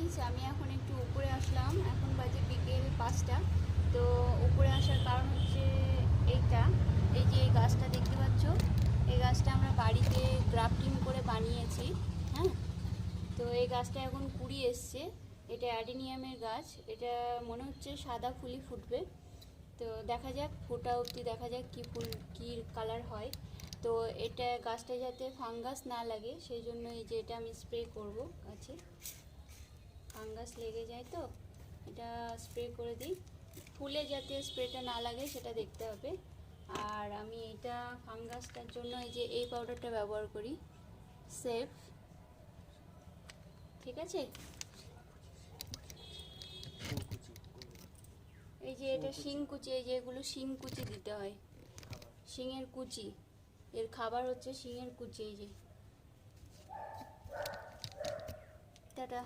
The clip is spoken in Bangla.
গাইস, আমি এখন একটু উপরে আসলাম। এখন বাজে বিকেল 5টা। তো উপরে আসার কারণ হচ্ছে এইটা, এই যে এই গাছটা দেখতে পাচ্ছ, এই গাছটা আমরা বাড়িতে গ্রাফটিং করে বানিয়েছি। হ্যাঁ, তো এই গাছটা এখন কুড়ি এসছে। এটা অ্যাডিনিয়ামের গাছ। এটা মনে হচ্ছে সাদা ফুলই ফুটবে। তো দেখা যাক, ফোটা অবধি দেখা যাক কী ফুল, কী কালার হয়। তো এটা গাছটা যাতে ফাঙ্গাস না লাগে সেই জন্য এই যে এটা আমি স্প্রে করব গাছে। ফাঙ্গাস লেগে যায় তো এটা স্প্রে করে দিই। ফুলে যাতে স্প্রেটা না লাগে সেটা দেখতে হবে। আর আমি এটা ফাঙ্গাসটার জন্য এই যে এই পাউডারটা ব্যবহার করি, সেফ। ঠিক আছে, এই যে এটা শিং কুচি, এই যে এগুলো শিং কুচি দিতে হয়, শিঙের কুচি। এর খাবার হচ্ছে শিঙের কুচি। এই যে টাটা।